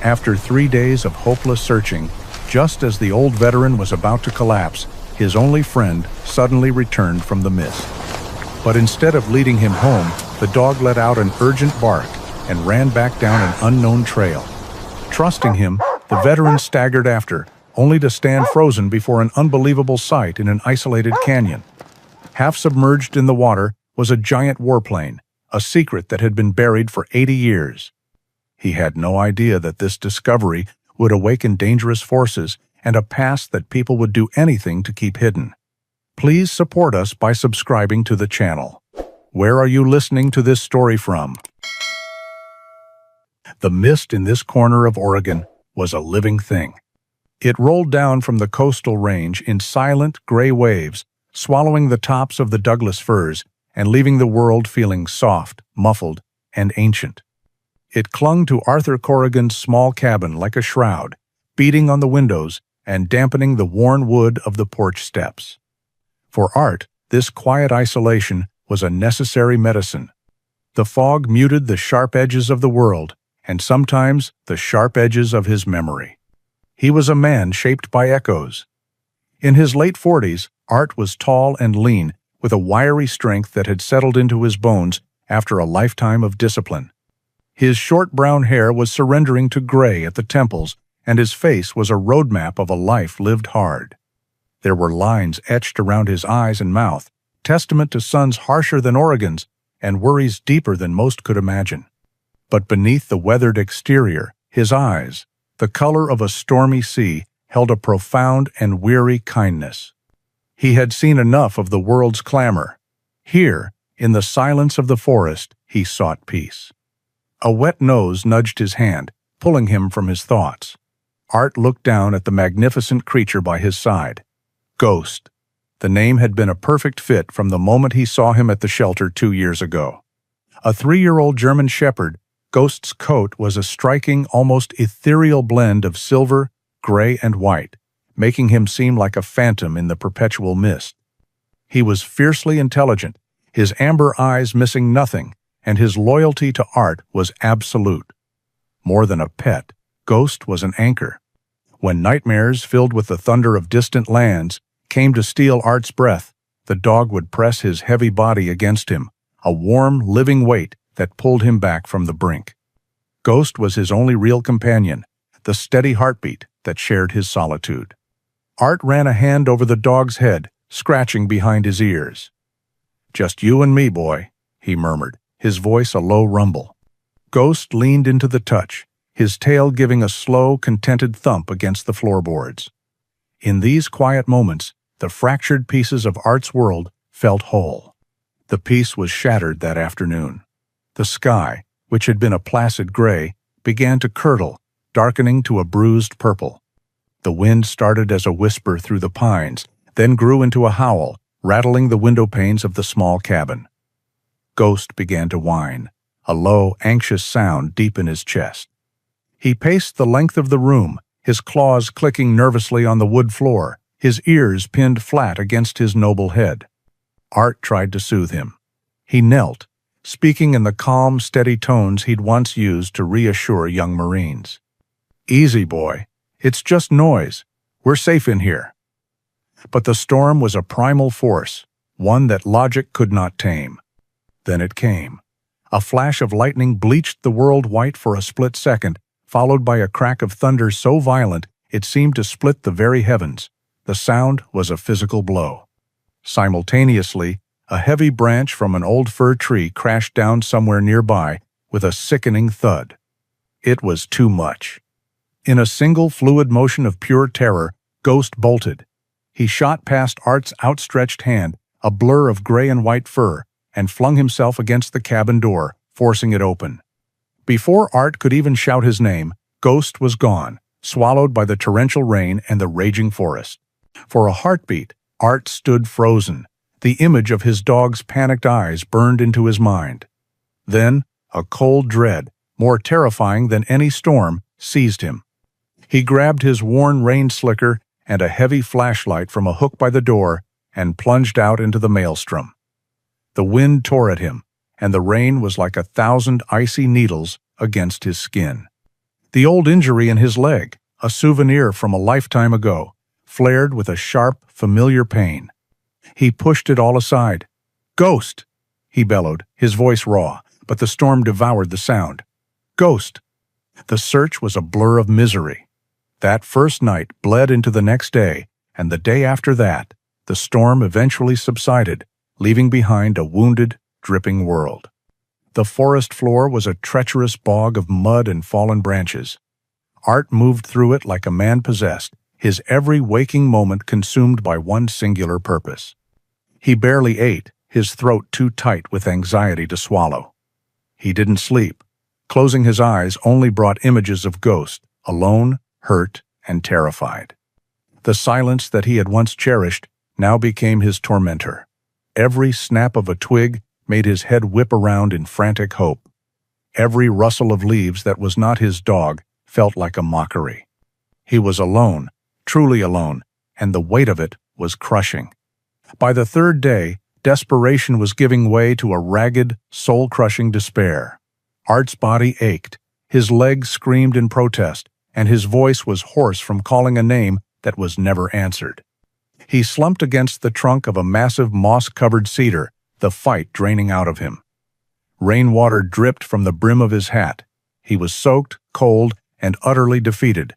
After 3 days of hopeless searching, just as the old veteran was about to collapse, his only friend suddenly returned from the mist. But instead of leading him home, the dog let out an urgent bark and ran back down an unknown trail. Trusting him, the veteran staggered after, only to stand frozen before an unbelievable sight in an isolated canyon. Half submerged in the water was a giant warplane, a secret that had been buried for 80 years. He had no idea that this discovery would awaken dangerous forces and a past that people would do anything to keep hidden. Please support us by subscribing to the channel. Where are you listening to this story from? The mist in this corner of Oregon was a living thing. It rolled down from the coastal range in silent, gray waves, swallowing the tops of the Douglas firs and leaving the world feeling soft, muffled, and ancient. It clung to Arthur Corrigan's small cabin like a shroud, beating on the windows and dampening the worn wood of the porch steps. For Art, this quiet isolation was a necessary medicine. The fog muted the sharp edges of the world, and sometimes the sharp edges of his memory. He was a man shaped by echoes. In his late 40s, Art was tall and lean, with a wiry strength that had settled into his bones after a lifetime of discipline. His short brown hair was surrendering to gray at the temples, and his face was a roadmap of a life lived hard. There were lines etched around his eyes and mouth, testament to suns harsher than Oregon's and worries deeper than most could imagine. But beneath the weathered exterior, his eyes, the color of a stormy sea, held a profound and weary kindness. He had seen enough of the world's clamor. Here, in the silence of the forest, he sought peace. A wet nose nudged his hand, pulling him from his thoughts. Art looked down at the magnificent creature by his side. Ghost. The name had been a perfect fit from the moment he saw him at the shelter 2 years ago. A 3-year-old German shepherd, Ghost's coat was a striking, almost ethereal blend of silver, gray, and white, making him seem like a phantom in the perpetual mist. He was fiercely intelligent, his amber eyes missing nothing, and his loyalty to Art was absolute. More than a pet, Ghost was an anchor. When nightmares filled with the thunder of distant lands came to steal Art's breath, the dog would press his heavy body against him, a warm, living weight that pulled him back from the brink. Ghost was his only real companion, the steady heartbeat that shared his solitude. Art ran a hand over the dog's head, scratching behind his ears. "Just you and me, boy," he murmured, his voice a low rumble. Ghost leaned into the touch, his tail giving a slow, contented thump against the floorboards. In these quiet moments, the fractured pieces of Art's world felt whole. The peace was shattered that afternoon. The sky, which had been a placid gray, began to curdle, darkening to a bruised purple. The wind started as a whisper through the pines, then grew into a howl, rattling the window panes of the small cabin. Ghost began to whine, a low, anxious sound deep in his chest. He paced the length of the room, his claws clicking nervously on the wood floor, his ears pinned flat against his noble head. Art tried to soothe him. He knelt, speaking in the calm, steady tones he'd once used to reassure young Marines. "Easy, boy. It's just noise. We're safe in here." But the storm was a primal force, one that logic could not tame. Then it came. A flash of lightning bleached the world white for a split second, followed by a crack of thunder so violent it seemed to split the very heavens. The sound was a physical blow. Simultaneously, a heavy branch from an old fir tree crashed down somewhere nearby with a sickening thud. It was too much. In a single fluid motion of pure terror, Ghost bolted. He shot past Art's outstretched hand, a blur of gray and white fur, and flung himself against the cabin door, forcing it open. Before Art could even shout his name, Ghost was gone, swallowed by the torrential rain and the raging forest. For a heartbeat, Art stood frozen. The image of his dog's panicked eyes burned into his mind. Then, a cold dread, more terrifying than any storm, seized him. He grabbed his worn rain slicker and a heavy flashlight from a hook by the door and plunged out into the maelstrom. The wind tore at him, and the rain was like 1,000 icy needles against his skin. The old injury in his leg, a souvenir from a lifetime ago, flared with a sharp, familiar pain. He pushed it all aside. "Ghost!" he bellowed, his voice raw, but the storm devoured the sound. "Ghost!" The search was a blur of misery. That first night bled into the next day, and the day after that, the storm eventually subsided, leaving behind a wounded, dripping world. The forest floor was a treacherous bog of mud and fallen branches. Art moved through it like a man possessed, his every waking moment consumed by one singular purpose. He barely ate, his throat too tight with anxiety to swallow. He didn't sleep. Closing his eyes only brought images of Ghost, alone, hurt, and terrified. The silence that he had once cherished now became his tormentor. Every snap of a twig made his head whip around in frantic hope. Every rustle of leaves that was not his dog felt like a mockery. He was alone, truly alone, and the weight of it was crushing. By the third day, desperation was giving way to a ragged, soul-crushing despair. Art's body ached, his legs screamed in protest, and his voice was hoarse from calling a name that was never answered. He slumped against the trunk of a massive moss-covered cedar, the fight draining out of him. Rainwater dripped from the brim of his hat. He was soaked, cold, and utterly defeated.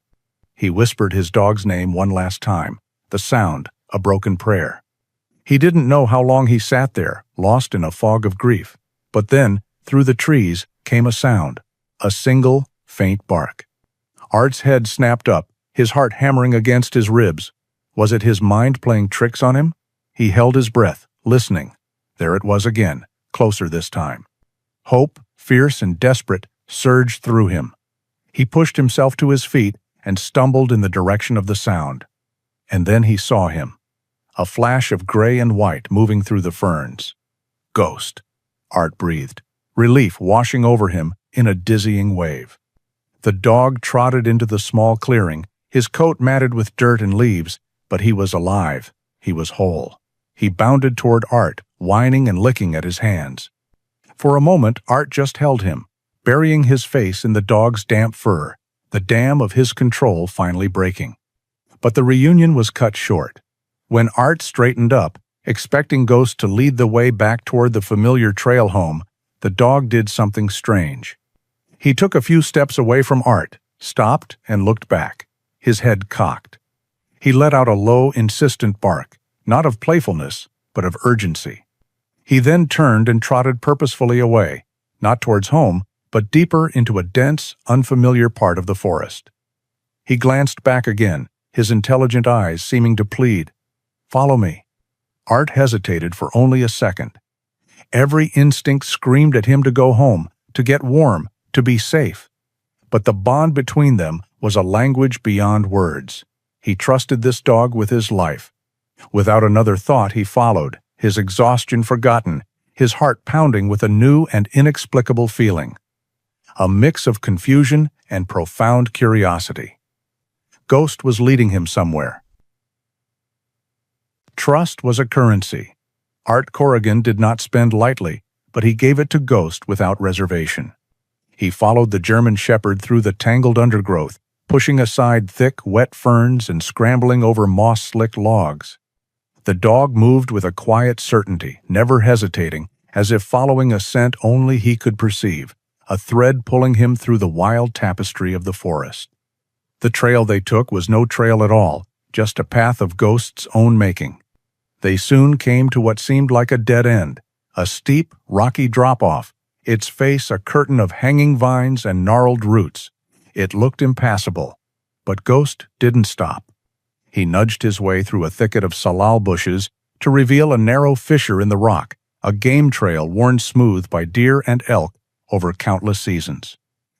He whispered his dog's name one last time, the sound, a broken prayer. He didn't know how long he sat there, lost in a fog of grief. But then, through the trees, came a sound, a single, faint bark. Art's head snapped up, his heart hammering against his ribs. Was it his mind playing tricks on him? He held his breath, listening. There it was again, closer this time. Hope, fierce and desperate, surged through him. He pushed himself to his feet and stumbled in the direction of the sound. And then he saw him. A flash of gray and white moving through the ferns. Ghost, Art breathed, relief washing over him in a dizzying wave. The dog trotted into the small clearing, his coat matted with dirt and leaves, but he was alive. He was whole. He bounded toward Art, whining and licking at his hands. For a moment, Art just held him, burying his face in the dog's damp fur, the dam of his control finally breaking. But the reunion was cut short. When Art straightened up, expecting Ghost to lead the way back toward the familiar trail home, the dog did something strange. He took a few steps away from Art, stopped, and looked back, his head cocked. He let out a low, insistent bark, not of playfulness, but of urgency. He then turned and trotted purposefully away, not towards home, but deeper into a dense, unfamiliar part of the forest. He glanced back again, his intelligent eyes seeming to plead, "Follow me." Art hesitated for only a second. Every instinct screamed at him to go home, to get warm, to be safe. But the bond between them was a language beyond words. He trusted this dog with his life. Without another thought, he followed, his exhaustion forgotten, his heart pounding with a new and inexplicable feeling. A mix of confusion and profound curiosity. Ghost was leading him somewhere. Trust was a currency. Art Corrigan did not spend lightly, but he gave it to Ghost without reservation. He followed the German shepherd through the tangled undergrowth, pushing aside thick, wet ferns and scrambling over moss-slicked logs. The dog moved with a quiet certainty, never hesitating, as if following a scent only he could perceive, a thread pulling him through the wild tapestry of the forest. The trail they took was no trail at all, just a path of Ghost's own making. They soon came to what seemed like a dead end, a steep, rocky drop-off, its face a curtain of hanging vines and gnarled roots. It looked impassable, but Ghost didn't stop. He nudged his way through a thicket of salal bushes to reveal a narrow fissure in the rock, a game trail worn smooth by deer and elk over countless seasons.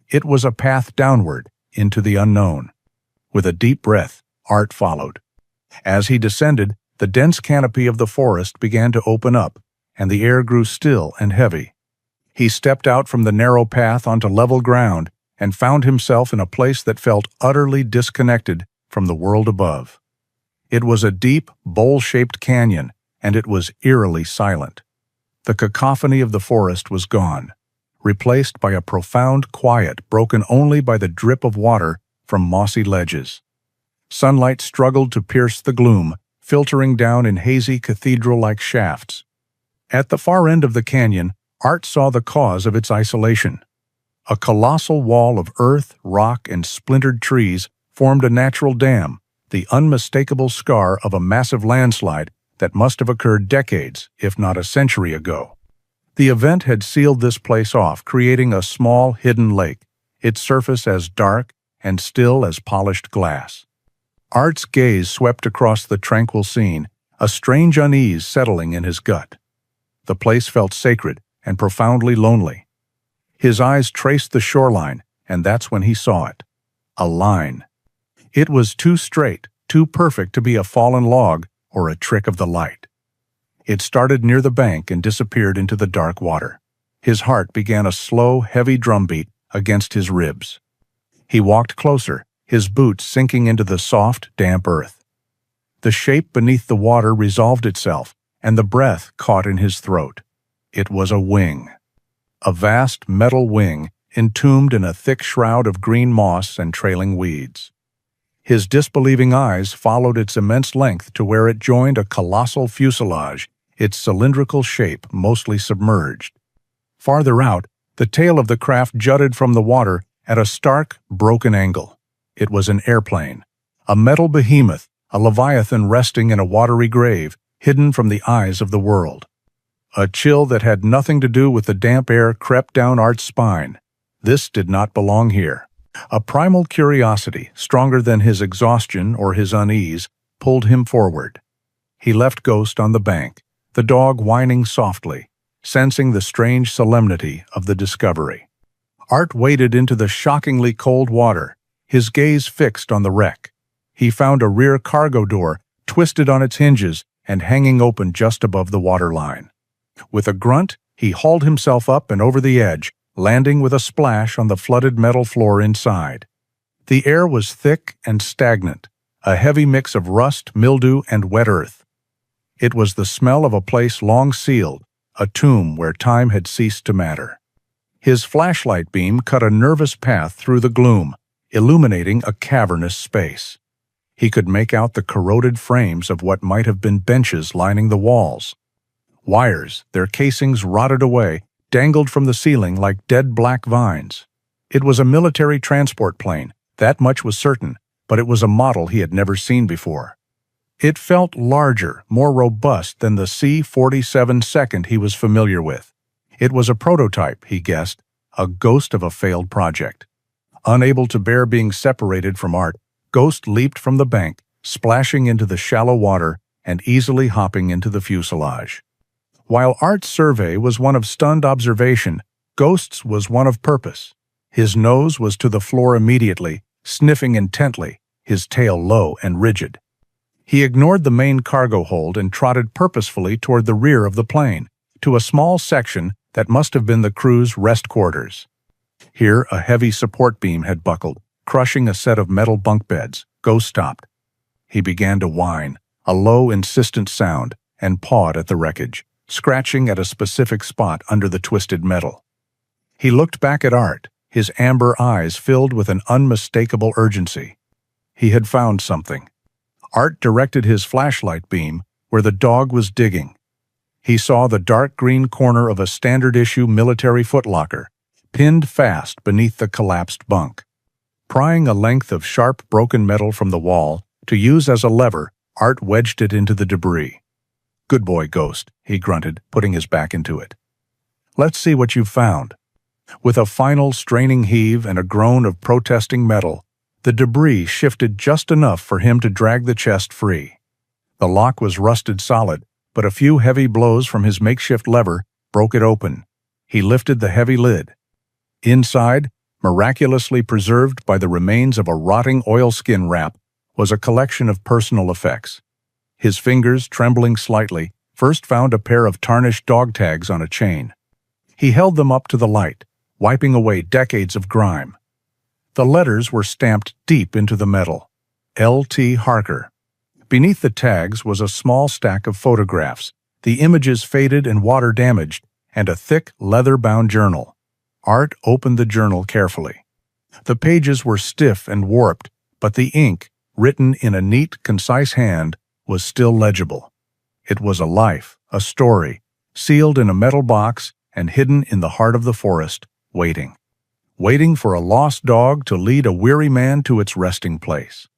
It was a path downward, into the unknown. With a deep breath, Art followed. As he descended, the dense canopy of the forest began to open up, and the air grew still and heavy. He stepped out from the narrow path onto level ground and found himself in a place that felt utterly disconnected from the world above. It was a deep, bowl-shaped canyon, and it was eerily silent. The cacophony of the forest was gone. replaced by a profound quiet broken only by the drip of water from mossy ledges. Sunlight struggled to pierce the gloom, filtering down in hazy cathedral-like shafts. At the far end of the canyon, Art saw the cause of its isolation. A colossal wall of earth, rock, and splintered trees formed a natural dam, the unmistakable scar of a massive landslide that must have occurred decades, if not a century ago. The event had sealed this place off, creating a small, hidden lake, its surface as dark and still as polished glass. Art's gaze swept across the tranquil scene, a strange unease settling in his gut. The place felt sacred and profoundly lonely. His eyes traced the shoreline, and that's when he saw it. A line. It was too straight, too perfect to be a fallen log or a trick of the light. It started near the bank and disappeared into the dark water. His heart began a slow, heavy drumbeat against his ribs. He walked closer, his boots sinking into the soft, damp earth. The shape beneath the water resolved itself, and the breath caught in his throat. It was a wing. A vast metal wing entombed in a thick shroud of green moss and trailing weeds. His disbelieving eyes followed its immense length to where it joined a colossal fuselage, its cylindrical shape mostly submerged. Farther out, the tail of the craft jutted from the water at a stark, broken angle. It was an airplane, a metal behemoth, a leviathan resting in a watery grave, hidden from the eyes of the world. A chill that had nothing to do with the damp air crept down Art's spine. This did not belong here. A primal curiosity, stronger than his exhaustion or his unease, pulled him forward. He left Ghost on the bank, the dog whining softly, sensing the strange solemnity of the discovery. Art waded into the shockingly cold water, his gaze fixed on the wreck. He found a rear cargo door, twisted on its hinges and hanging open just above the waterline. With a grunt, he hauled himself up and over the edge, landing with a splash on the flooded metal floor inside. The air was thick and stagnant, a heavy mix of rust, mildew, and wet earth. It was the smell of a place long sealed, a tomb where time had ceased to matter. His flashlight beam cut a nervous path through the gloom, illuminating a cavernous space. He could make out the corroded frames of what might have been benches lining the walls. Wires, their casings rotted away, dangled from the ceiling like dead black vines. It was a military transport plane, that much was certain, but it was a model he had never seen before. It felt larger, more robust than the C-47 Second he was familiar with. It was a prototype, he guessed, a ghost of a failed project. Unable to bear being separated from Art, Ghost leaped from the bank, splashing into the shallow water and easily hopping into the fuselage. While Art's survey was one of stunned observation, Ghost's was one of purpose. His nose was to the floor immediately, sniffing intently, his tail low and rigid. He ignored the main cargo hold and trotted purposefully toward the rear of the plane, to a small section that must have been the crew's rest quarters. Here, a heavy support beam had buckled, crushing a set of metal bunk beds. Ghost stopped. He began to whine, a low, insistent sound, and pawed at the wreckage, scratching at a specific spot under the twisted metal. He looked back at Art, his amber eyes filled with an unmistakable urgency. He had found something. Art directed his flashlight beam where the dog was digging. He saw the dark green corner of a standard-issue military footlocker, pinned fast beneath the collapsed bunk. Prying a length of sharp, broken metal from the wall to use as a lever, Art wedged it into the debris. "Good boy, Ghost," he grunted, putting his back into it. "Let's see what you've found." With a final straining heave and a groan of protesting metal, the debris shifted just enough for him to drag the chest free. The lock was rusted solid, but a few heavy blows from his makeshift lever broke it open. He lifted the heavy lid. Inside, miraculously preserved by the remains of a rotting oilskin wrap, was a collection of personal effects. His fingers, trembling slightly, first found a pair of tarnished dog tags on a chain. He held them up to the light, wiping away decades of grime. The letters were stamped deep into the metal. L.T. Harker. Beneath the tags was a small stack of photographs, the images faded and water-damaged, and a thick, leather-bound journal. Art opened the journal carefully. The pages were stiff and warped, but the ink, written in a neat, concise hand, was still legible. It was a life, a story, sealed in a metal box and hidden in the heart of the forest, waiting. Waiting for a lost dog to lead a weary man to its resting place.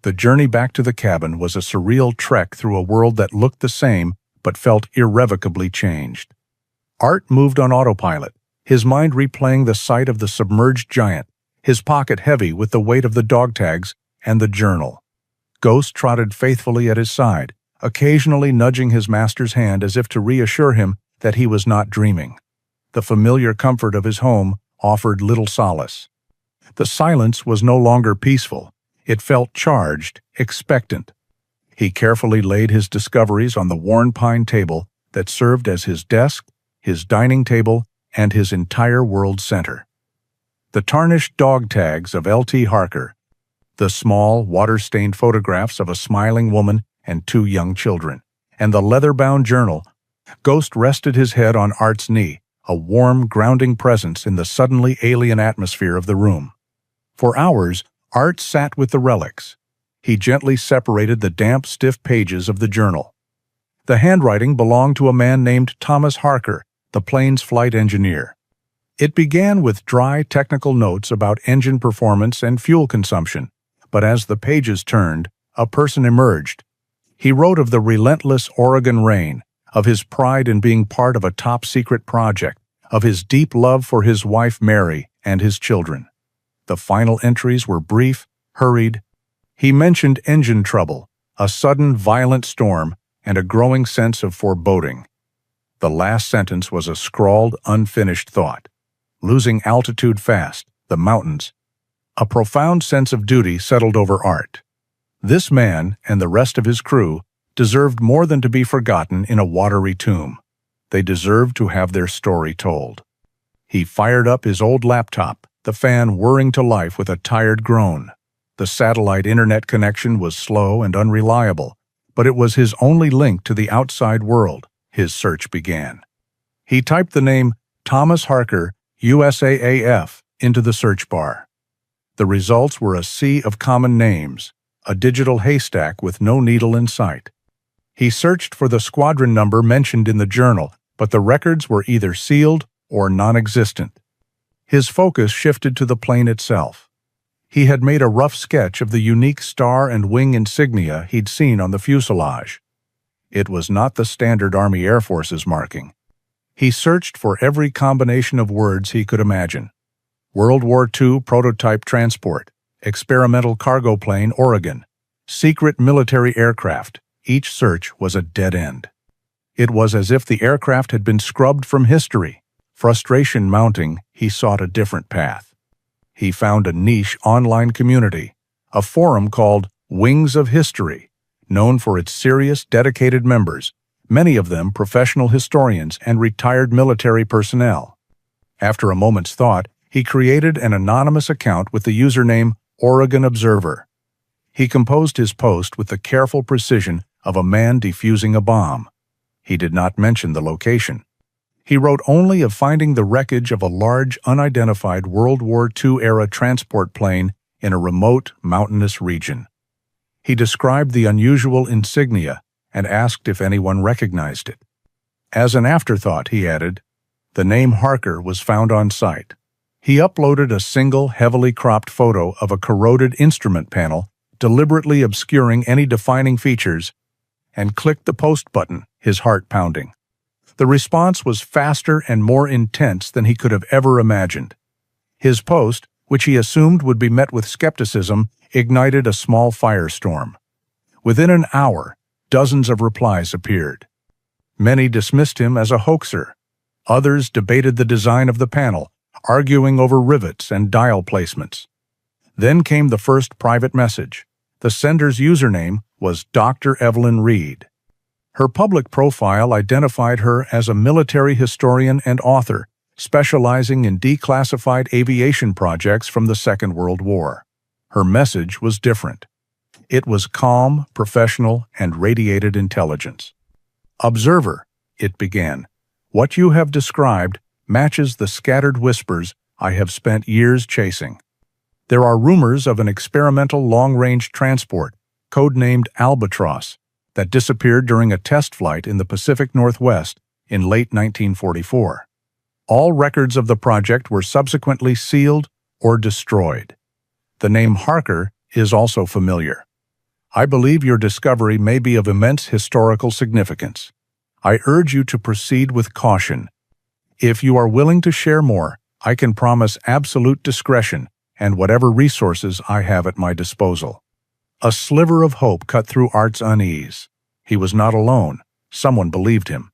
The journey back to the cabin was a surreal trek through a world that looked the same but felt irrevocably changed. Art moved on autopilot, his mind replaying the sight of the submerged giant, his pocket heavy with the weight of the dog tags and the journal. Ghost trotted faithfully at his side, occasionally nudging his master's hand as if to reassure him that he was not dreaming. The familiar comfort of his home offered little solace. The silence was no longer peaceful. It felt charged, expectant. He carefully laid his discoveries on the worn pine table that served as his desk, his dining table, and his entire world center. The tarnished dog tags of L.T. Harker, the small, water-stained photographs of a smiling woman and 2 young children, and the leather-bound journal. Ghost rested his head on Art's knee, a warm, grounding presence in the suddenly alien atmosphere of the room. For hours, Art sat with the relics. He gently separated the damp, stiff pages of the journal. The handwriting belonged to a man named Thomas Harker, the plane's flight engineer. It began with dry, technical notes about engine performance and fuel consumption, but as the pages turned, a person emerged. He wrote of the relentless Oregon rain, of his pride in being part of a top-secret project, of his deep love for his wife Mary and his children. The final entries were brief, hurried. He mentioned engine trouble, a sudden violent storm, and a growing sense of foreboding. The last sentence was a scrawled, unfinished thought. Losing altitude fast, the mountains. A profound sense of duty settled over Art. This man, and the rest of his crew, deserved more than to be forgotten in a watery tomb. They deserved to have their story told. He fired up his old laptop, the fan whirring to life with a tired groan. The satellite internet connection was slow and unreliable, but it was his only link to the outside world. His search began. He typed the name Thomas Harker, USAAF, into the search bar. The results were a sea of common names, a digital haystack with no needle in sight. He searched for the squadron number mentioned in the journal, but the records were either sealed or non-existent. His focus shifted to the plane itself. He had made a rough sketch of the unique star and wing insignia he'd seen on the fuselage. It was not the standard Army Air Force's marking. He searched for every combination of words he could imagine. World War II prototype transport, experimental cargo plane Oregon, secret military aircraft. Each search was a dead end. It was as if the aircraft had been scrubbed from history. Frustration mounting, he sought a different path. He found a niche online community, a forum called Wings of History, known for its serious, dedicated members, many of them professional historians and retired military personnel. After a moment's thought, he created an anonymous account with the username Oregon Observer. He composed his post with the careful precision of a man defusing a bomb. He did not mention the location. He wrote only of finding the wreckage of a large, unidentified World War II-era transport plane in a remote, mountainous region. He described the unusual insignia and asked if anyone recognized it. As an afterthought, he added, the name Harker was found on site. He uploaded a single, heavily cropped photo of a corroded instrument panel, deliberately obscuring any defining features, and clicked the post button, his heart pounding. The response was faster and more intense than he could have ever imagined. His post, which he assumed would be met with skepticism, ignited a small firestorm. Within an hour, dozens of replies appeared. Many dismissed him as a hoaxer. Others debated the design of the panel, arguing over rivets and dial placements. Then came the first private message. The sender's username was Dr. Evelyn Reed. Her public profile identified her as a military historian and author, specializing in declassified aviation projects from the Second World War. Her message was different. It was calm, professional, and radiated intelligence. Observer, it began, what you have described matches the scattered whispers I have spent years chasing. There are rumors of an experimental long-range transport, codenamed Albatross, that disappeared during a test flight in the Pacific Northwest in late 1944. All records of the project were subsequently sealed or destroyed. The name Harker is also familiar. I believe your discovery may be of immense historical significance. I urge you to proceed with caution. If you are willing to share more, I can promise absolute discretion and whatever resources I have at my disposal. A sliver of hope cut through Art's unease. He was not alone. Someone believed him.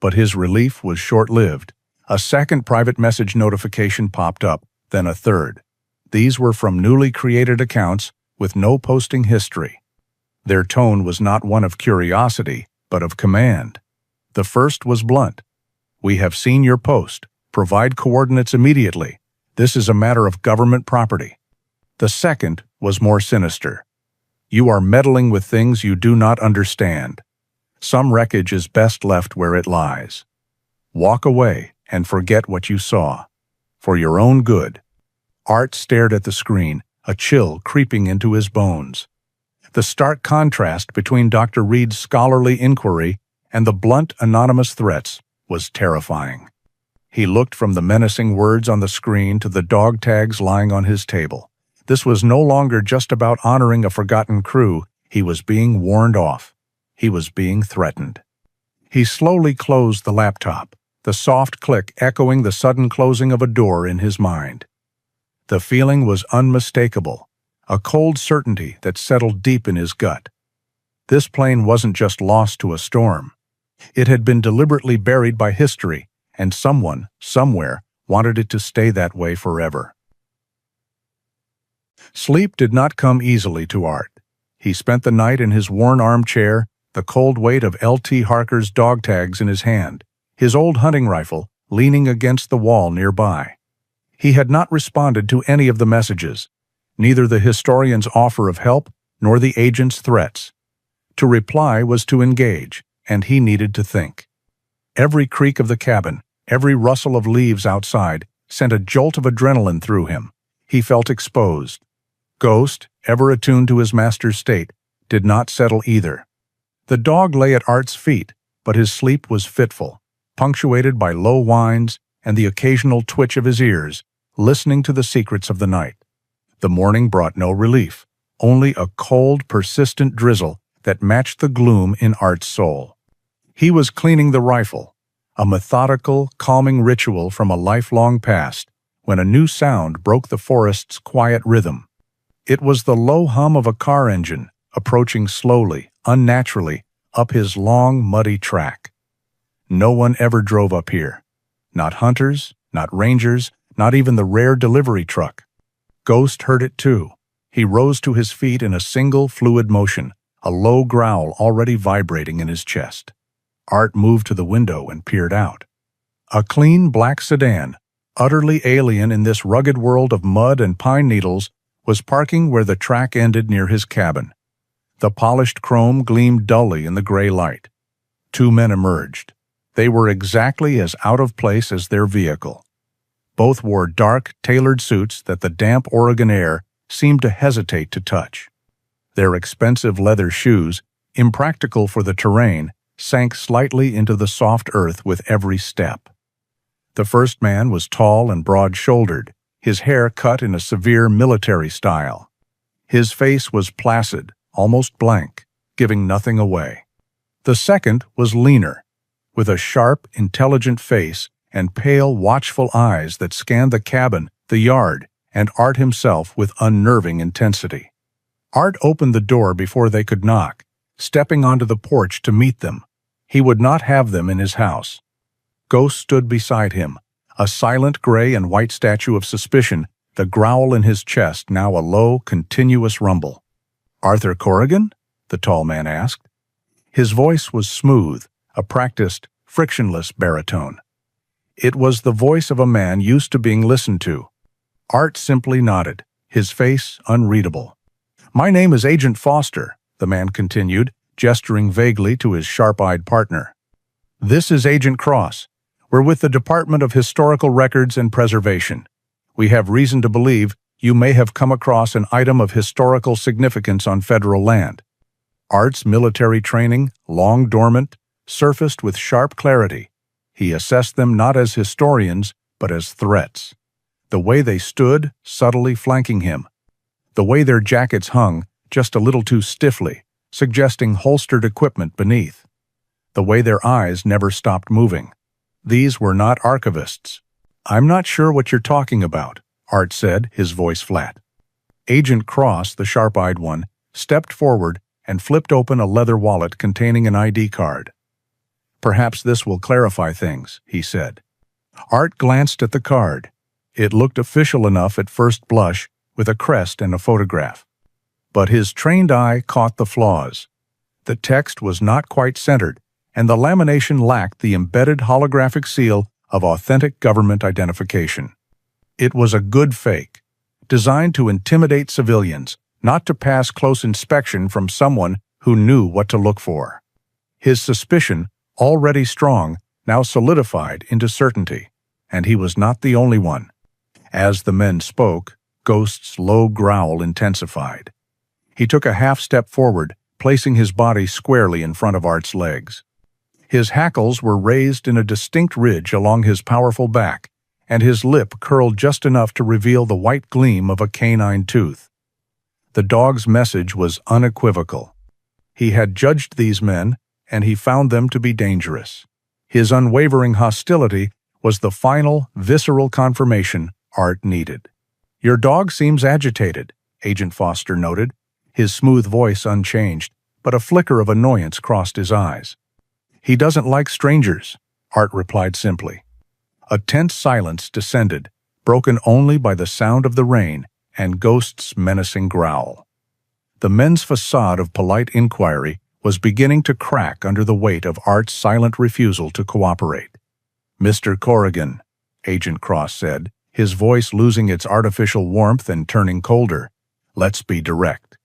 But his relief was short-lived. A second private message notification popped up, then a third. These were from newly created accounts with no posting history. Their tone was not one of curiosity, but of command. The first was blunt. "We have seen your post. Provide coordinates immediately. This is a matter of government property." The second was more sinister. "You are meddling with things you do not understand. Some wreckage is best left where it lies. Walk away and forget what you saw. For your own good." Art stared at the screen, a chill creeping into his bones. The stark contrast between Dr. Reed's scholarly inquiry and the blunt, anonymous threats was terrifying. He looked from the menacing words on the screen to the dog tags lying on his table. This was no longer just about honoring a forgotten crew. He was being warned off. He was being threatened. He slowly closed the laptop, the soft click echoing the sudden closing of a door in his mind. The feeling was unmistakable, a cold certainty that settled deep in his gut. This plane wasn't just lost to a storm. It had been deliberately buried by history, and someone, somewhere, wanted it to stay that way forever. Sleep did not come easily to Art. He spent the night in his worn armchair, the cold weight of L.T. Harker's dog tags in his hand, his old hunting rifle leaning against the wall nearby. He had not responded to any of the messages, neither the historian's offer of help nor the agent's threats. To reply was to engage, and he needed to think. Every creak of the cabin, every rustle of leaves outside, sent a jolt of adrenaline through him. He felt exposed. Ghost, ever attuned to his master's state, did not settle either. The dog lay at Art's feet, but his sleep was fitful, punctuated by low whines and the occasional twitch of his ears, listening to the secrets of the night. The morning brought no relief, only a cold, persistent drizzle that matched the gloom in Art's soul. He was cleaning the rifle, a methodical, calming ritual from a lifelong past, when a new sound broke the forest's quiet rhythm. It was the low hum of a car engine, approaching slowly, unnaturally, up his long, muddy track. No one ever drove up here. Not hunters, not rangers, not even the rare delivery truck. Ghost heard it too. He rose to his feet in a single fluid motion, a low growl already vibrating in his chest. Art moved to the window and peered out. A clean black sedan, utterly alien in this rugged world of mud and pine needles, was parking where the track ended near his cabin. The polished chrome gleamed dully in the gray light. Two men emerged. They were exactly as out of place as their vehicle. Both wore dark, tailored suits that the damp Oregon air seemed to hesitate to touch. Their expensive leather shoes, impractical for the terrain, sank slightly into the soft earth with every step. The first man was tall and broad-shouldered, his hair cut in a severe military style. His face was placid, almost blank, giving nothing away. The second was leaner, with a sharp, intelligent face and pale, watchful eyes that scanned the cabin, the yard, and Art himself with unnerving intensity. Art opened the door before they could knock, stepping onto the porch to meet them. He would not have them in his house. Ghost stood beside him, a silent gray and white statue of suspicion, the growl in his chest now a low, continuous rumble. "Arthur Corrigan?" the tall man asked. His voice was smooth, a practiced, frictionless baritone. It was the voice of a man used to being listened to. Art simply nodded, his face unreadable. "My name is Agent Foster," the man continued, gesturing vaguely to his sharp-eyed partner. "This is Agent Cross. We're with the Department of Historical Records and Preservation. We have reason to believe you may have come across an item of historical significance on federal land. Art's military training, long dormant, surfaced with sharp clarity. He assessed them not as historians, but as threats. The way they stood, subtly flanking him. The way their jackets hung, just a little too stiffly, suggesting holstered equipment beneath. The way their eyes never stopped moving. These were not archivists. "I'm not sure what you're talking about," Art said, his voice flat. Agent Cross, the sharp-eyed one, stepped forward and flipped open a leather wallet containing an ID card. "Perhaps this will clarify things," he said. Art glanced at the card. It looked official enough at first blush, with a crest and a photograph. But his trained eye caught the flaws. The text was not quite centered, and the lamination lacked the embedded holographic seal of authentic government identification. It was a good fake, designed to intimidate civilians, not to pass close inspection from someone who knew what to look for. His suspicion, already strong, now solidified into certainty, and he was not the only one. As the men spoke, Ghost's low growl intensified. He took a half-step forward, placing his body squarely in front of Art's legs. His hackles were raised in a distinct ridge along his powerful back, and his lip curled just enough to reveal the white gleam of a canine tooth. The dog's message was unequivocal. He had judged these men, and he found them to be dangerous. His unwavering hostility was the final, visceral confirmation Art needed. "Your dog seems agitated," Agent Foster noted, his smooth voice unchanged, but a flicker of annoyance crossed his eyes. "He doesn't like strangers," Art replied simply. A tense silence descended, broken only by the sound of the rain and Ghost's menacing growl. The men's facade of polite inquiry was beginning to crack under the weight of Art's silent refusal to cooperate. "Mr. Corrigan," Agent Cross said, his voice losing its artificial warmth and turning colder, "let's be direct.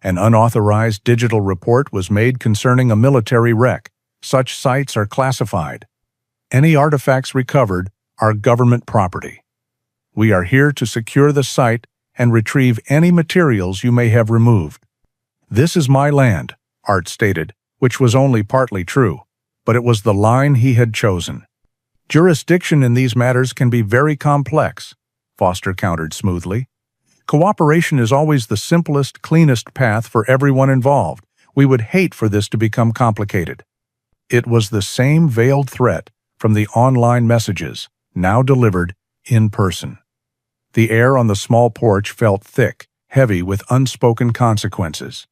An unauthorized digital report was made concerning a military wreck. Such sites are classified. Any artifacts recovered are government property. We are here to secure the site and retrieve any materials you may have removed. This is my land," Art stated, which was only partly true, but it was the line he had chosen. "Jurisdiction in these matters can be very complex," Foster countered smoothly. "Cooperation is always the simplest, cleanest path for everyone involved. We would hate for this to become complicated." It was the same veiled threat from the online messages, now delivered in person. The air on the small porch felt thick, heavy with unspoken consequences.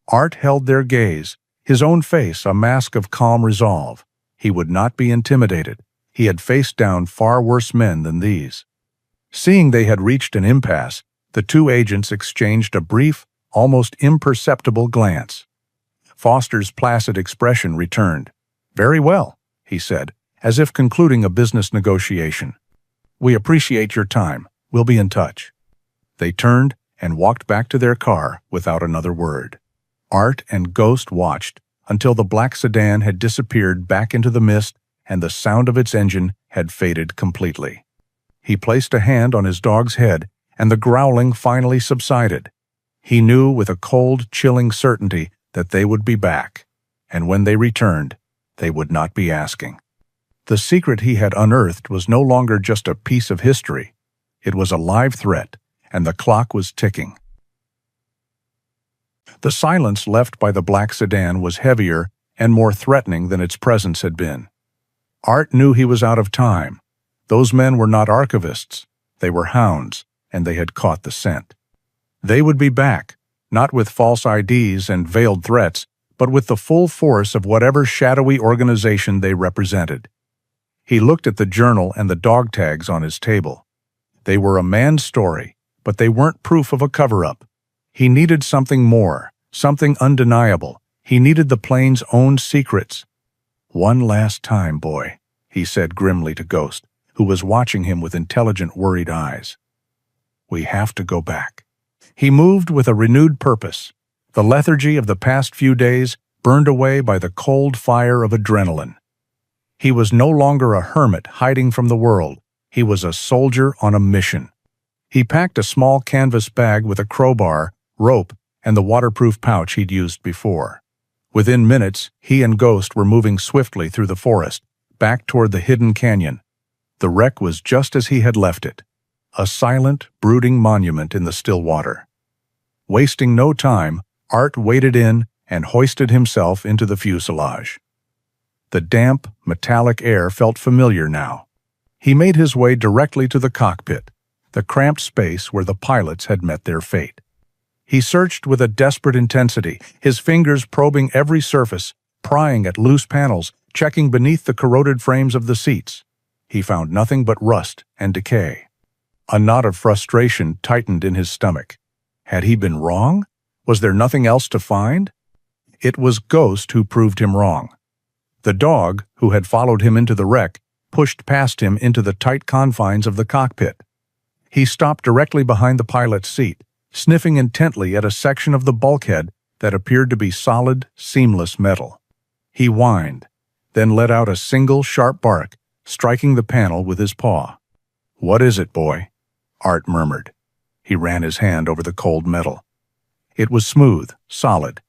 Art held their gaze, his own face a mask of calm resolve. He would not be intimidated. He had faced down far worse men than these. Seeing they had reached an impasse, the two agents exchanged a brief, almost imperceptible glance. Foster's placid expression returned. "Very well," he said, as if concluding a business negotiation. "We appreciate your time. We'll be in touch." They turned and walked back to their car without another word. Art and Ghost watched until the black sedan had disappeared back into the mist and the sound of its engine had faded completely. He placed a hand on his dog's head, and the growling finally subsided. He knew with a cold, chilling certainty that they would be back, and when they returned, they would not be asking. The secret he had unearthed was no longer just a piece of history. It was a live threat, and the clock was ticking. The silence left by the black sedan was heavier and more threatening than its presence had been. Art knew he was out of time. Those men were not archivists. They were hounds, and they had caught the scent. They would be back, not with false IDs and veiled threats, but with the full force of whatever shadowy organization they represented. He looked at the journal and the dog tags on his table. They were a man's story, but they weren't proof of a cover-up. He needed something more, something undeniable. He needed the plane's own secrets. "One last time, boy," he said grimly to Ghost, who was watching him with intelligent, worried eyes. "We have to go back." He moved with a renewed purpose, the lethargy of the past few days burned away by the cold fire of adrenaline. He was no longer a hermit hiding from the world. He was a soldier on a mission. He packed a small canvas bag with a crowbar, rope, and the waterproof pouch he'd used before. Within minutes, he and Ghost were moving swiftly through the forest, back toward the hidden canyon. The wreck was just as he had left it, a silent, brooding monument in the still water. Wasting no time, Art waded in and hoisted himself into the fuselage. The damp, metallic air felt familiar now. He made his way directly to the cockpit, the cramped space where the pilots had met their fate. He searched with a desperate intensity, his fingers probing every surface, prying at loose panels, checking beneath the corroded frames of the seats. He found nothing but rust and decay. A knot of frustration tightened in his stomach. Had he been wrong? Was there nothing else to find? It was Ghost who proved him wrong. The dog, who had followed him into the wreck, pushed past him into the tight confines of the cockpit. He stopped directly behind the pilot's seat, sniffing intently at a section of the bulkhead that appeared to be solid, seamless metal. He whined, then let out a single sharp bark, striking the panel with his paw. "What is it, boy?" Art murmured. He ran his hand over the cold metal. It was smooth, solid,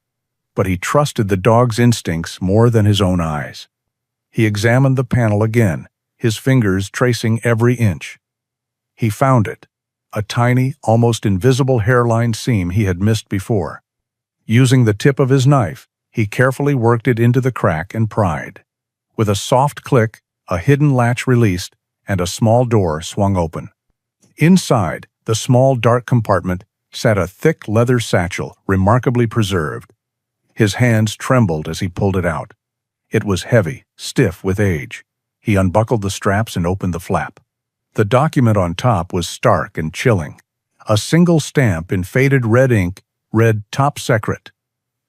but he trusted the dog's instincts more than his own eyes. He examined the panel again, his fingers tracing every inch. He found it, a tiny, almost invisible hairline seam he had missed before. Using the tip of his knife, he carefully worked it into the crack and pried. With a soft click, a hidden latch released, and a small door swung open. Inside the small dark compartment sat a thick leather satchel, remarkably preserved. His hands trembled as he pulled it out. It was heavy, stiff with age. He unbuckled the straps and opened the flap. The document on top was stark and chilling. A single stamp in faded red ink read "Top Secret."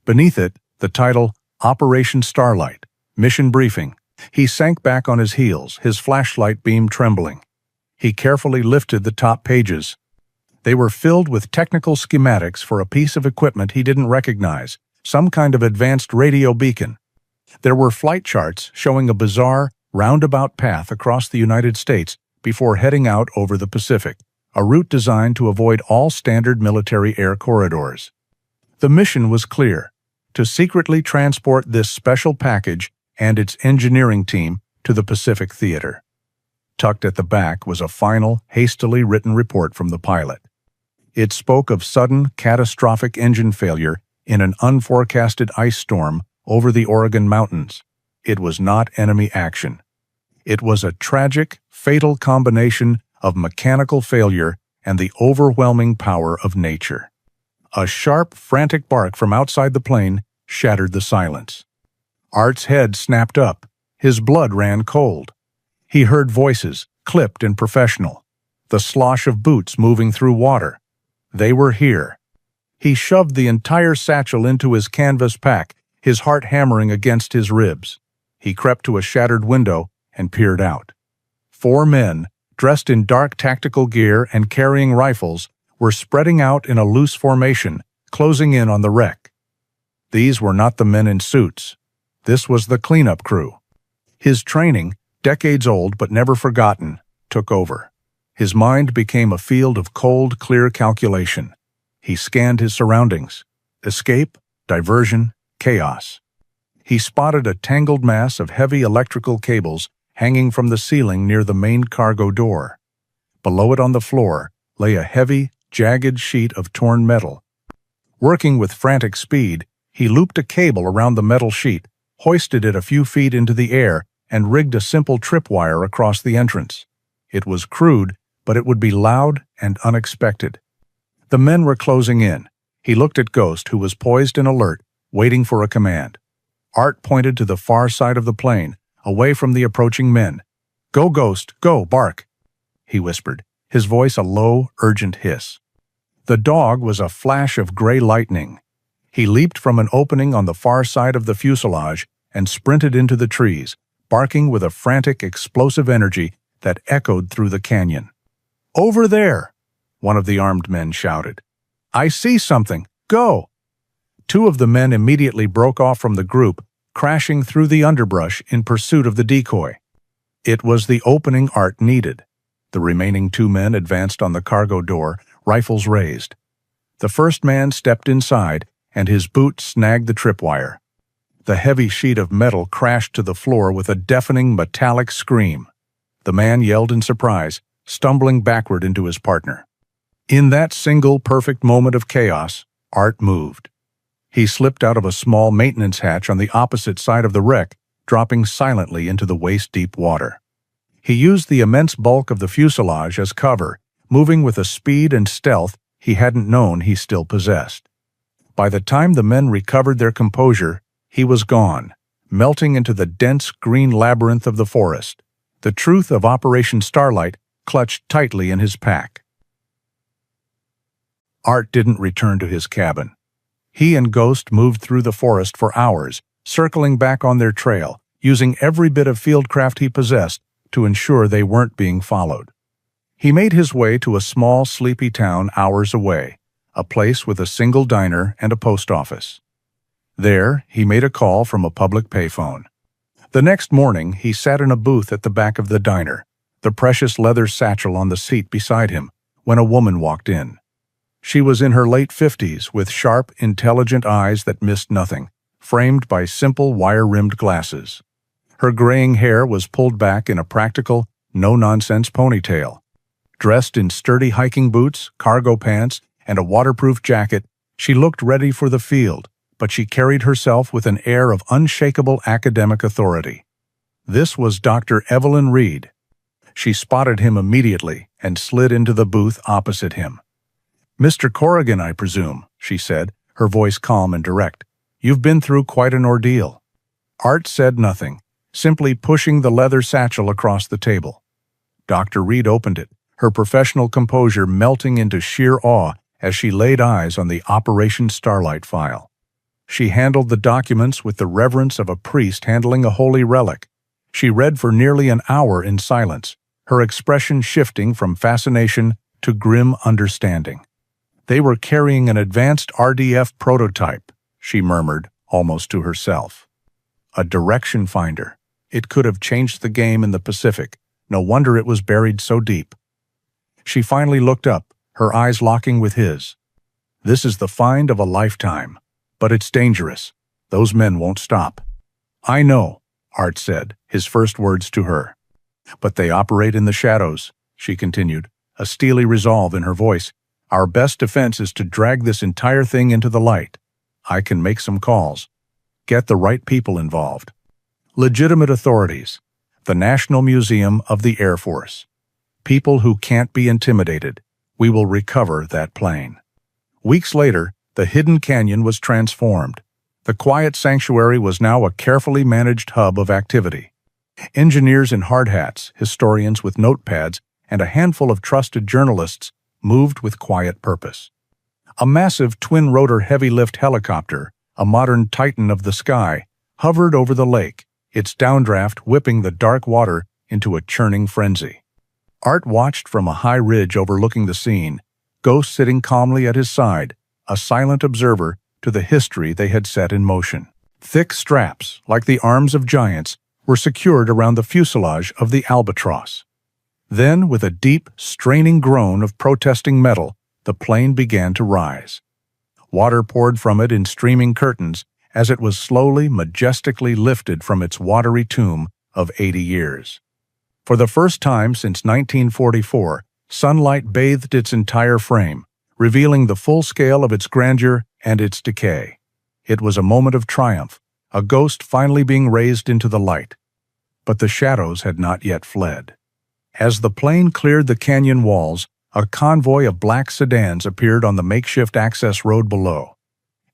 Beneath it, the title, "Operation Starlight, Mission Briefing." He sank back on his heels, his flashlight beam trembling. He carefully lifted the top pages. They were filled with technical schematics for a piece of equipment he didn't recognize, some kind of advanced radio beacon. There were flight charts showing a bizarre, roundabout path across the United States before heading out over the Pacific, a route designed to avoid all standard military air corridors. The mission was clear: to secretly transport this special package and its engineering team to the Pacific Theater. Tucked at the back was a final, hastily written report from the pilot. It spoke of sudden, catastrophic engine failure in an unforecasted ice storm over the Oregon mountains. It was not enemy action. It was a tragic, fatal combination of mechanical failure and the overwhelming power of nature. A sharp, frantic bark from outside the plane shattered the silence. Art's head snapped up. His blood ran cold. He heard voices, clipped and professional. The slosh of boots moving through water. They were here. He shoved the entire satchel into his canvas pack, his heart hammering against his ribs. He crept to a shattered window and peered out. 4 men, dressed in dark tactical gear and carrying rifles, were spreading out in a loose formation, closing in on the wreck. These were not the men in suits. This was the cleanup crew. His training, decades old but never forgotten, took over. His mind became a field of cold, clear calculation. He scanned his surroundings. Escape, diversion, chaos. He spotted a tangled mass of heavy electrical cables hanging from the ceiling near the main cargo door. Below it on the floor lay a heavy, jagged sheet of torn metal. Working with frantic speed, he looped a cable around the metal sheet, hoisted it a few feet into the air, and rigged a simple tripwire across the entrance. It was crude, but it would be loud and unexpected. The men were closing in. He looked at Ghost, who was poised and alert, waiting for a command. Art pointed to the far side of the plane, away from the approaching men. "Go, Ghost, go, bark," he whispered, his voice a low, urgent hiss. The dog was a flash of gray lightning. He leaped from an opening on the far side of the fuselage and sprinted into the trees, barking with a frantic, explosive energy that echoed through the canyon. "Over there!" one of the armed men shouted. "I see something! Go!" 2 of the men immediately broke off from the group, crashing through the underbrush in pursuit of the decoy. It was the opening Art needed. The remaining 2 men advanced on the cargo door, rifles raised. The first man stepped inside, and his boot snagged the tripwire. The heavy sheet of metal crashed to the floor with a deafening metallic scream. The man yelled in surprise, stumbling backward into his partner. In that single perfect moment of chaos, Art moved. He slipped out of a small maintenance hatch on the opposite side of the wreck, dropping silently into the waist-deep water. He used the immense bulk of the fuselage as cover, moving with a speed and stealth he hadn't known he still possessed. By the time the men recovered their composure, he was gone, melting into the dense green labyrinth of the forest. The truth of Operation Starlight clutched tightly in his pack. Art didn't return to his cabin. He and Ghost moved through the forest for hours, circling back on their trail, using every bit of fieldcraft he possessed to ensure they weren't being followed. He made his way to a small, sleepy town hours away, a place with a single diner and a post office. There, he made a call from a public payphone. The next morning, he sat in a booth at the back of the diner, the precious leather satchel on the seat beside him, when a woman walked in. She was in her late 50s, with sharp, intelligent eyes that missed nothing, framed by simple wire-rimmed glasses. Her graying hair was pulled back in a practical, no-nonsense ponytail. Dressed in sturdy hiking boots, cargo pants, and a waterproof jacket, she looked ready for the field, but she carried herself with an air of unshakable academic authority. This was Dr. Evelyn Reed. She spotted him immediately and slid into the booth opposite him. "Mr. Corrigan, I presume," she said, her voice calm and direct. "You've been through quite an ordeal." Art said nothing, simply pushing the leather satchel across the table. Dr. Reed opened it, her professional composure melting into sheer awe as she laid eyes on the Operation Starlight file. She handled the documents with the reverence of a priest handling a holy relic. She read for nearly an hour in silence, her expression shifting from fascination to grim understanding. They were carrying an advanced RDF prototype, she murmured, almost to herself. A direction finder. It could have changed the game in the Pacific. No wonder it was buried so deep. She finally looked up, her eyes locking with his. "This is the find of a lifetime. But it's dangerous. Those men won't stop." "I know," Art said, his first words to her. "But they operate in the shadows," she continued, a steely resolve in her voice. "Our best defense is to drag this entire thing into the light. I can make some calls. Get the right people involved. Legitimate authorities. The National Museum of the Air Force. People who can't be intimidated. We will recover that plane." Weeks later, the hidden canyon was transformed. The quiet sanctuary was now a carefully managed hub of activity. Engineers in hard hats, historians with notepads, and a handful of trusted journalists moved with quiet purpose. A massive twin-rotor heavy-lift helicopter, a modern titan of the sky, hovered over the lake, its downdraft whipping the dark water into a churning frenzy. Art watched from a high ridge overlooking the scene, Ghost sitting calmly at his side, a silent observer to the history they had set in motion. Thick straps, like the arms of giants, were secured around the fuselage of the Albatross. Then, with a deep, straining groan of protesting metal, the plane began to rise. Water poured from it in streaming curtains as it was slowly, majestically lifted from its watery tomb of 80 years. For the first time since 1944, sunlight bathed its entire frame, revealing the full scale of its grandeur and its decay. It was a moment of triumph, a ghost finally being raised into the light. But the shadows had not yet fled. As the plane cleared the canyon walls, a convoy of black sedans appeared on the makeshift access road below.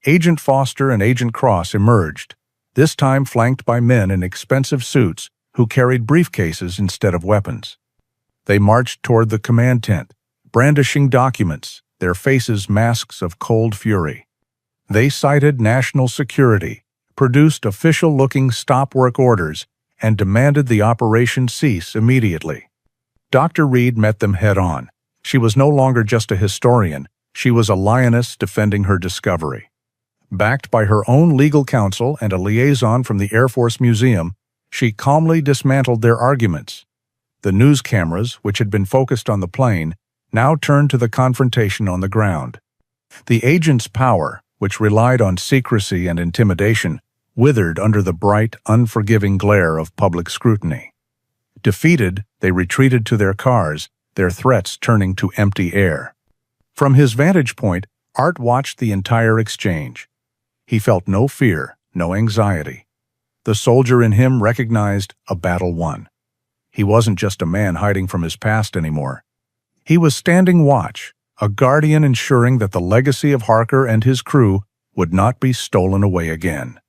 Agent Foster and Agent Cross emerged, this time flanked by men in expensive suits who carried briefcases instead of weapons. They marched toward the command tent, brandishing documents, their faces masks of cold fury. They cited national security, produced official-looking stop-work orders, and demanded the operation cease immediately. Dr. Reed met them head-on. She was no longer just a historian, she was a lioness defending her discovery. Backed by her own legal counsel and a liaison from the Air Force Museum, she calmly dismantled their arguments. The news cameras, which had been focused on the plane, now turned to the confrontation on the ground. The agent's power, which relied on secrecy and intimidation, withered under the bright, unforgiving glare of public scrutiny. Defeated, they retreated to their cars, their threats turning to empty air. From his vantage point, Art watched the entire exchange. He felt no fear, no anxiety. The soldier in him recognized a battle won. He wasn't just a man hiding from his past anymore. He was standing watch, a guardian ensuring that the legacy of Harker and his crew would not be stolen away again.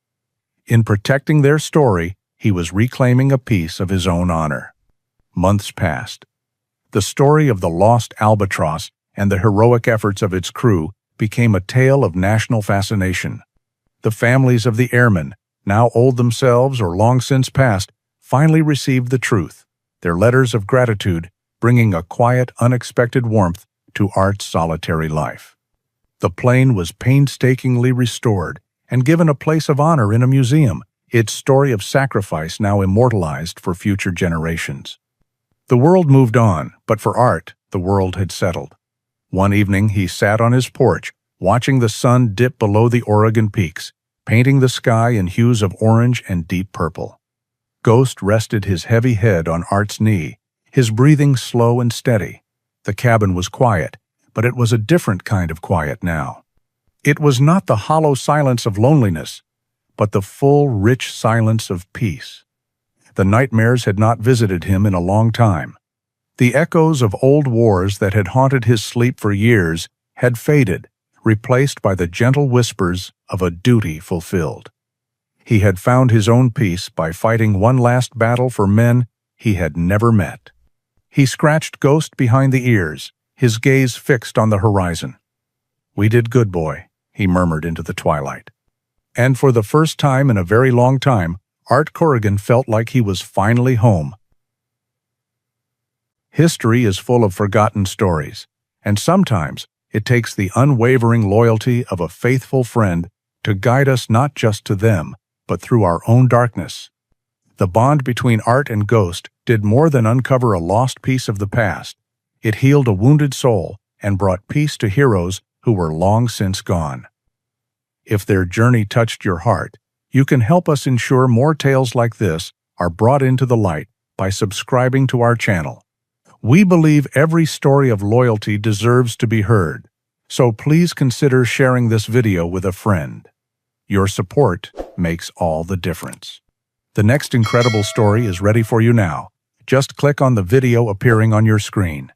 In protecting their story, he was reclaiming a piece of his own honor. Months passed. The story of the lost Albatross and the heroic efforts of its crew became a tale of national fascination. The families of the airmen, now old themselves or long since passed, finally received the truth, their letters of gratitude bringing a quiet, unexpected warmth to Art's solitary life. The plane was painstakingly restored and given a place of honor in a museum, its story of sacrifice now immortalized for future generations. The world moved on, but for Art, the world had settled. One evening he sat on his porch, watching the sun dip below the Oregon peaks, painting the sky in hues of orange and deep purple. Ghost rested his heavy head on Art's knee, his breathing slow and steady. The cabin was quiet, but it was a different kind of quiet now. It was not the hollow silence of loneliness, but the full, rich silence of peace. The nightmares had not visited him in a long time. The echoes of old wars that had haunted his sleep for years had faded, replaced by the gentle whispers of a duty fulfilled. He had found his own peace by fighting one last battle for men he had never met. He scratched Ghost behind the ears, his gaze fixed on the horizon. "We did good, boy," he murmured into the twilight. And for the first time in a very long time, Art Corrigan felt like he was finally home. History is full of forgotten stories, and sometimes it takes the unwavering loyalty of a faithful friend to guide us not just to them, but through our own darkness. The bond between Art and Ghost did more than uncover a lost piece of the past. It healed a wounded soul and brought peace to heroes who were long since gone. If their journey touched your heart, you can help us ensure more tales like this are brought into the light by subscribing to our channel. We believe every story of loyalty deserves to be heard, so please consider sharing this video with a friend. Your support makes all the difference. The next incredible story is ready for you now. Just click on the video appearing on your screen.